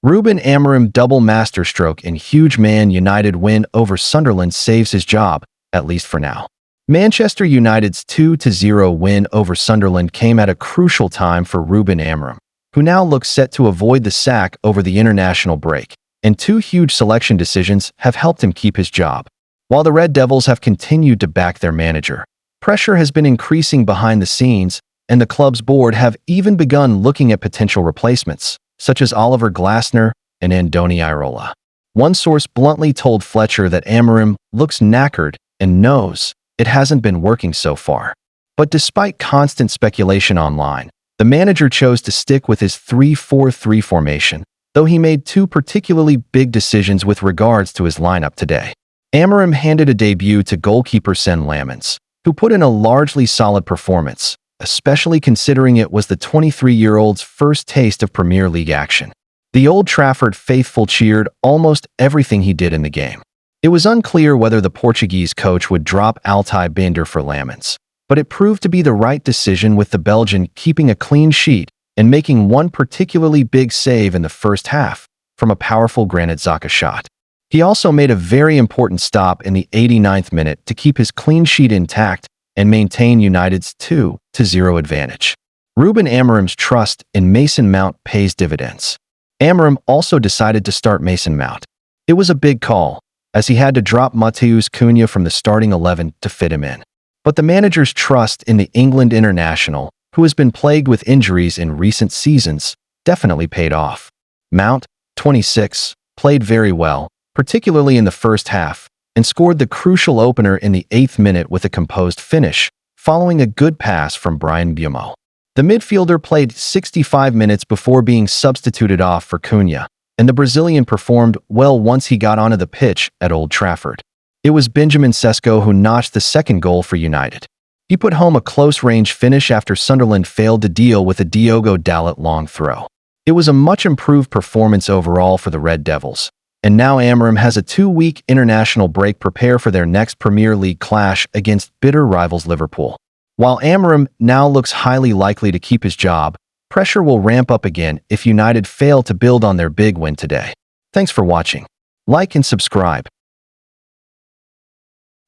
Ruben Amorim double masterstroke in huge Man United win over Sunderland saves his job, at least for now. Manchester United's 2-0 win over Sunderland came at a crucial time for Ruben Amorim, who now looks set to avoid the sack over the international break, and two huge selection decisions have helped him keep his job. While the Red Devils have continued to back their manager, pressure has been increasing behind the scenes, and the club's board have even begun looking at potential replacements, such as Oliver Glasner and Andoni Iraola. One source bluntly told Fletcher that Amorim looks knackered and knows it hasn't been working so far. But despite constant speculation online, the manager chose to stick with his 3-4-3 formation, though he made two particularly big decisions with regards to his lineup today. Amorim handed a debut to goalkeeper Sen Lammens, who put in a largely solid performance, especially considering it was the 23-year-old's first taste of Premier League action. The Old Trafford faithful cheered almost everything he did in the game. It was unclear whether the Portuguese coach would drop Altay Binder for Lammens, but it proved to be the right decision, with the Belgian keeping a clean sheet and making one particularly big save in the first half from a powerful Granit Xhaka shot. He also made a very important stop in the 89th minute to keep his clean sheet intact and maintain United's 2-0 advantage. Ruben Amorim's trust in Mason Mount pays dividends. Amorim also decided to start Mason Mount. It was a big call, as he had to drop Matheus Cunha from the starting 11 to fit him in. But the manager's trust in the England international, who has been plagued with injuries in recent seasons, definitely paid off. Mount, 26, played very well, particularly in the first half, and scored the crucial opener in the 8th minute with a composed finish, following a good pass from Bryan Mbeumo. The midfielder played 65 minutes before being substituted off for Cunha, and the Brazilian performed well once he got onto the pitch at Old Trafford. It was Benjamin Sesko who notched the second goal for United. He put home a close-range finish after Sunderland failed to deal with a Diogo Dalot long throw. It was a much-improved performance overall for the Red Devils, and now Amorim has a 2-week international break prepare for their next Premier League clash against bitter rivals Liverpool. While Amorim now looks highly likely to keep his job, pressure will ramp up again if United fail to build on their big win today. Thanks for watching. Like and subscribe.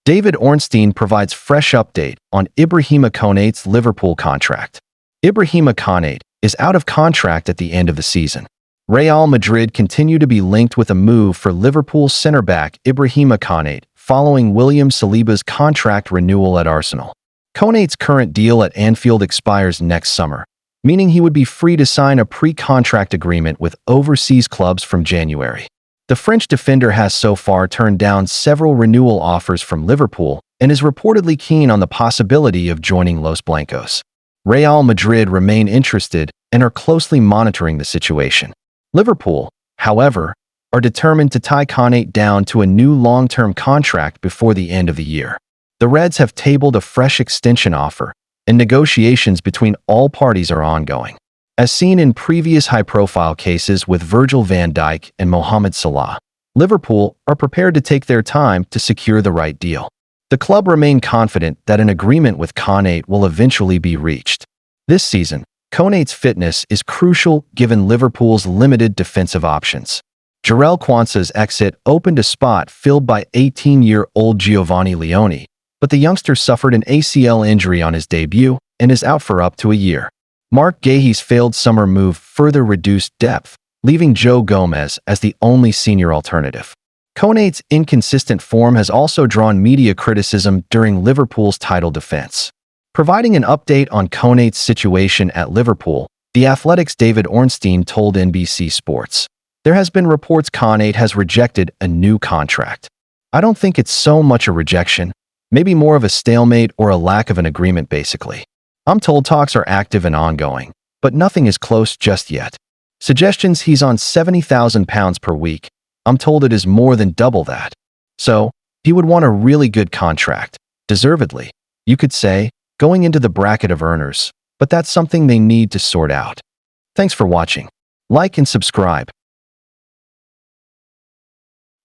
David Ornstein provides fresh update on Ibrahima Konate's Liverpool contract. Ibrahima Konate is out of contract at the end of the season. Real Madrid continue to be linked with a move for Liverpool centre-back Ibrahima Konate following William Saliba's contract renewal at Arsenal. Konate's current deal at Anfield expires next summer, meaning he would be free to sign a pre-contract agreement with overseas clubs from January. The French defender has so far turned down several renewal offers from Liverpool and is reportedly keen on the possibility of joining Los Blancos. Real Madrid remain interested and are closely monitoring the situation. Liverpool, however, are determined to tie Konate down to a new long-term contract before the end of the year. The Reds have tabled a fresh extension offer, and negotiations between all parties are ongoing. As seen in previous high-profile cases with Virgil van Dijk and Mohamed Salah, Liverpool are prepared to take their time to secure the right deal. The club remain confident that an agreement with Konate will eventually be reached. This season, Konate's fitness is crucial given Liverpool's limited defensive options. Jarell Quansah's exit opened a spot filled by 18-year-old Giovanni Leone, but the youngster suffered an ACL injury on his debut and is out for up to a year. Mark Guehi's failed summer move further reduced depth, leaving Joe Gomez as the only senior alternative. Konate's inconsistent form has also drawn media criticism during Liverpool's title defense. Providing an update on Konate's situation at Liverpool, The Athletic's David Ornstein told NBC Sports, "There has been reports Konate has rejected a new contract. I don't think it's so much a rejection, maybe more of a stalemate or a lack of an agreement basically. I'm told talks are active and ongoing, but nothing is close just yet. Suggestions he's on £70,000 per week. I'm told it is more than double that. So, he would want a really good contract, deservedly, you could say, going into the bracket of earners, but that's something they need to sort out." Thanks for watching. Like and subscribe.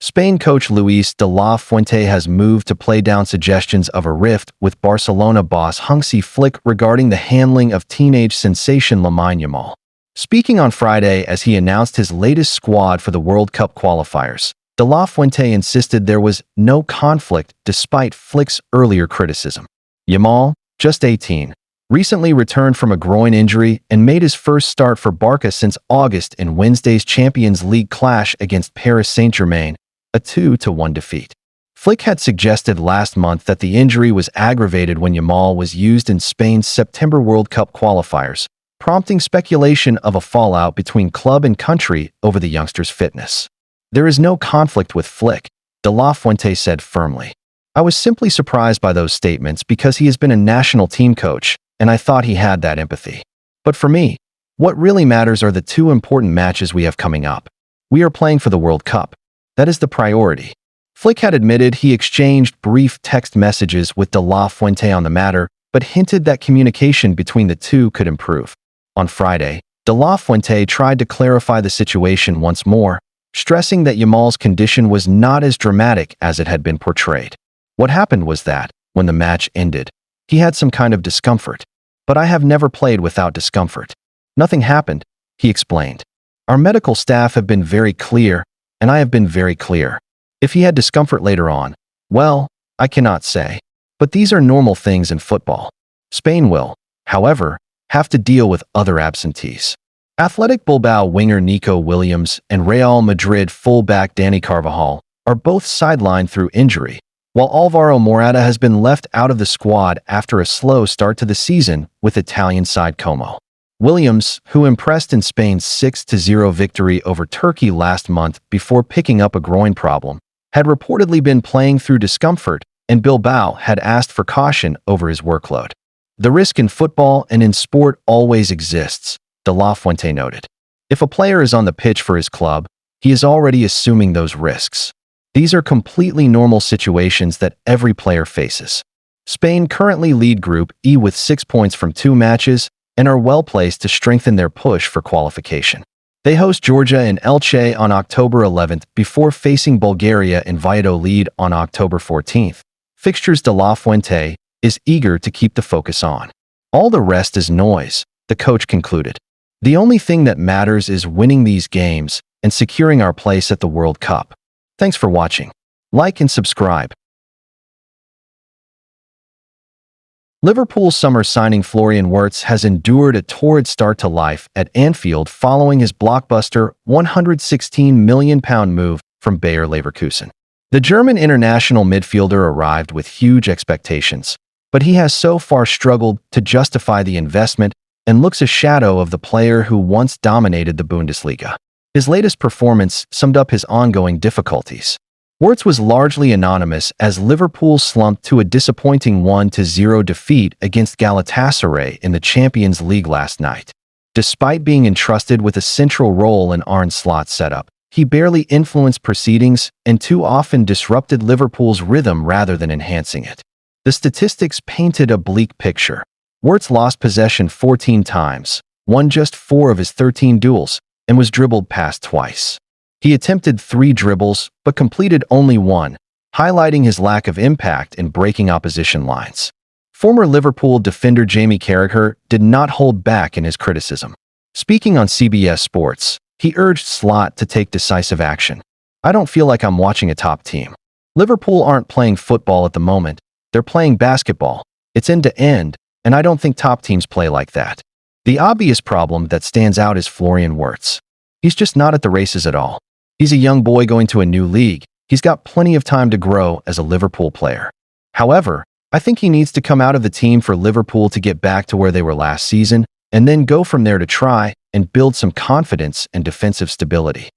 Spain coach Luis de la Fuente has moved to play down suggestions of a rift with Barcelona boss Hansi Flick regarding the handling of teenage sensation Lamine Yamal. Speaking on Friday as he announced his latest squad for the World Cup qualifiers, De La Fuente insisted there was no conflict despite Flick's earlier criticism. Yamal, just 18, recently returned from a groin injury and made his first start for Barca since August in Wednesday's Champions League clash against Paris Saint-Germain, a 2-1 defeat. Flick had suggested last month that the injury was aggravated when Yamal was used in Spain's September World Cup qualifiers, prompting speculation of a fallout between club and country over the youngster's fitness. "There is no conflict with Flick," De La Fuente said firmly. "I was simply surprised by those statements because he has been a national team coach, and I thought he had that empathy. But for me, what really matters are the two important matches we have coming up. We are playing for the World Cup. That is the priority." Flick had admitted he exchanged brief text messages with De La Fuente on the matter, but hinted that communication between the two could improve. On Friday, De La Fuente tried to clarify the situation once more, stressing that Yamal's condition was not as dramatic as it had been portrayed. "What happened was that, when the match ended, he had some kind of discomfort. But I have never played without discomfort. Nothing happened," he explained. "Our medical staff have been very clear, and I have been very clear. If he had discomfort later on, well, I cannot say. But these are normal things in football. Spain will, however, have to deal with other absentees." Athletic Bilbao winger Nico Williams and Real Madrid fullback Dani Carvajal are both sidelined through injury, while Alvaro Morata has been left out of the squad after a slow start to the season with Italian side Como. Williams, who impressed in Spain's 6-0 victory over Turkey last month before picking up a groin problem, had reportedly been playing through discomfort, and Bilbao had asked for caution over his workload. "The risk in football and in sport always exists," De La Fuente noted. "If a player is on the pitch for his club, he is already assuming those risks. These are completely normal situations that every player faces." Spain currently lead Group E with 6 points from 2 matches and are well placed to strengthen their push for qualification. They host Georgia in Elche on October 11th before facing Bulgaria in Valladolid on October 14th. Fixtures De La Fuente is eager to keep the focus on. "All the rest is noise," the coach concluded. "The only thing that matters is winning these games and securing our place at the World Cup." Thanks for watching. Like and subscribe. Liverpool summer signing Florian Wirtz has endured a torrid start to life at Anfield following his blockbuster £116 million move from Bayer Leverkusen. The German international midfielder arrived with huge expectations, but he has so far struggled to justify the investment and looks a shadow of the player who once dominated the Bundesliga. His latest performance summed up his ongoing difficulties. Wirtz was largely anonymous as Liverpool slumped to a disappointing 1-0 defeat against Galatasaray in the Champions League last night. Despite being entrusted with a central role in Arne Slot's setup, he barely influenced proceedings and too often disrupted Liverpool's rhythm rather than enhancing it. The statistics painted a bleak picture. Wirtz lost possession 14 times, won just 4 of his 13 duels, and was dribbled past twice. He attempted 3 dribbles, but completed only 1, highlighting his lack of impact in breaking opposition lines. Former Liverpool defender Jamie Carragher did not hold back in his criticism. Speaking on CBS Sports, he urged Slot to take decisive action. "I don't feel like I'm watching a top team. Liverpool aren't playing football at the moment. They're playing basketball. It's end-to-end, and I don't think top teams play like that." The obvious problem that stands out is Florian Wirtz. He's just not at the races at all. He's a young boy going to a new league. He's got plenty of time to grow as a Liverpool player. However, I think he needs to come out of the team for Liverpool to get back to where they were last season, and then go from there to try and build some confidence and defensive stability.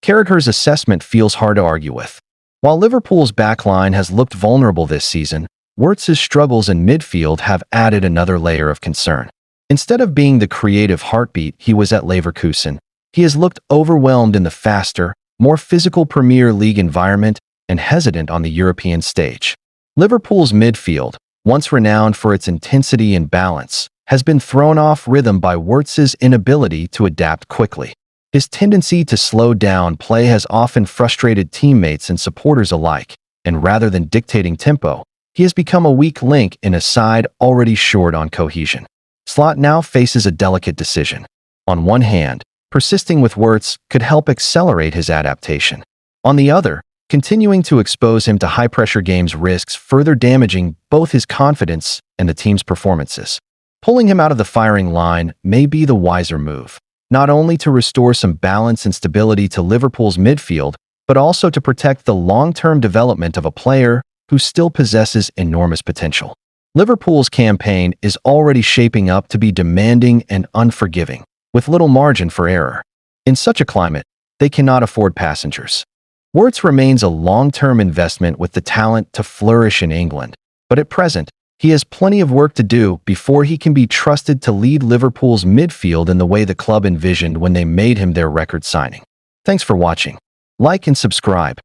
Carragher's assessment feels hard to argue with. While Liverpool's backline has looked vulnerable this season, Wirtz's struggles in midfield have added another layer of concern. Instead of being the creative heartbeat he was at Leverkusen, he has looked overwhelmed in the faster, more physical Premier League environment and hesitant on the European stage. Liverpool's midfield, once renowned for its intensity and balance, has been thrown off rhythm by Wirtz's inability to adapt quickly. His tendency to slow down play has often frustrated teammates and supporters alike, and rather than dictating tempo, he has become a weak link in a side already short on cohesion. Slot now faces a delicate decision. On one hand, persisting with Wirtz could help accelerate his adaptation. On the other, continuing to expose him to high-pressure games risks further damaging both his confidence and the team's performances. Pulling him out of the firing line may be the wiser move, not only to restore some balance and stability to Liverpool's midfield, but also to protect the long-term development of a player who still possesses enormous potential. Liverpool's campaign is already shaping up to be demanding and unforgiving, with little margin for error. In such a climate, they cannot afford passengers. Wirtz remains a long-term investment with the talent to flourish in England, but at present, he has plenty of work to do before he can be trusted to lead Liverpool's midfield in the way the club envisioned when they made him their record signing. Thanks for watching. Like and subscribe.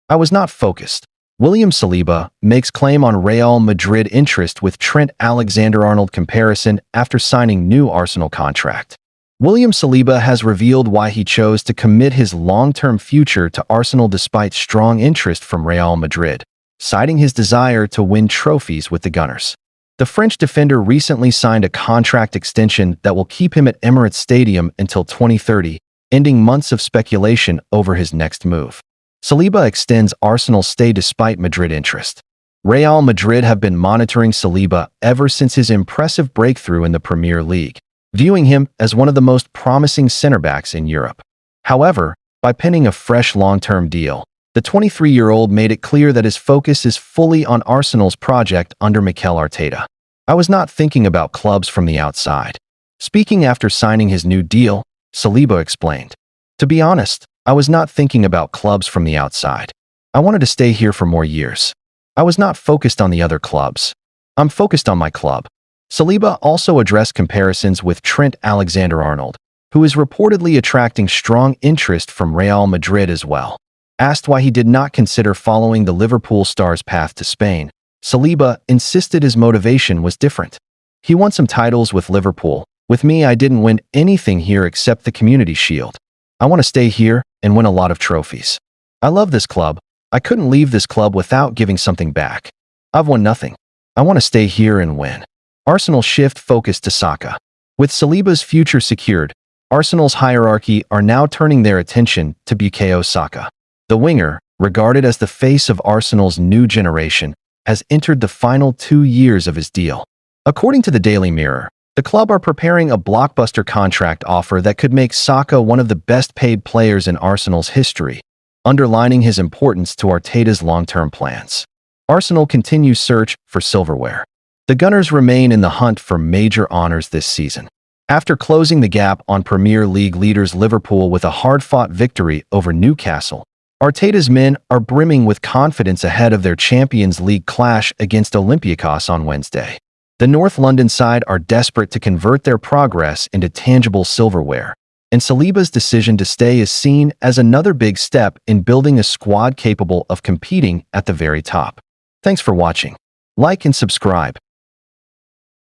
I was not focused. William Saliba makes claim on Real Madrid interest with Trent Alexander-Arnold comparison after signing new Arsenal contract. William Saliba has revealed why he chose to commit his long-term future to Arsenal despite strong interest from Real Madrid, citing his desire to win trophies with the Gunners. The French defender recently signed a contract extension that will keep him at Emirates Stadium until 2030, ending months of speculation over his next move. Saliba extends Arsenal's stay despite Madrid interest. Real Madrid have been monitoring Saliba ever since his impressive breakthrough in the Premier League, viewing him as one of the most promising center-backs in Europe. However, by penning a fresh long-term deal, the 23-year-old made it clear that his focus is fully on Arsenal's project under Mikel Arteta. I was not thinking about clubs from the outside. Speaking after signing his new deal, Saliba explained, "To be honest, I was not thinking about clubs from the outside. I wanted to stay here for more years. I was not focused on the other clubs. I'm focused on my club." Saliba also addressed comparisons with Trent Alexander-Arnold, who is reportedly attracting strong interest from Real Madrid as well. Asked why he did not consider following the Liverpool star's path to Spain, Saliba insisted his motivation was different. "He won some titles with Liverpool. With me, I didn't win anything here except the Community Shield. I want to stay here and win a lot of trophies. I love this club. I couldn't leave this club without giving something back. I've won nothing. I want to stay here and win." Arsenal shift focus to Saka. With Saliba's future secured, Arsenal's hierarchy are now turning their attention to Bukayo Saka. The winger, regarded as the face of Arsenal's new generation, has entered the final 2 years of his deal. According to the Daily Mirror, the club are preparing a blockbuster contract offer that could make Saka one of the best-paid players in Arsenal's history, underlining his importance to Arteta's long-term plans. Arsenal continues search for silverware. The Gunners remain in the hunt for major honors this season. After closing the gap on Premier League leaders Liverpool with a hard-fought victory over Newcastle, Arteta's men are brimming with confidence ahead of their Champions League clash against Olympiacos on Wednesday. The North London side are desperate to convert their progress into tangible silverware, and Saliba's decision to stay is seen as another big step in building a squad capable of competing at the very top. Thanks for watching. Like and subscribe.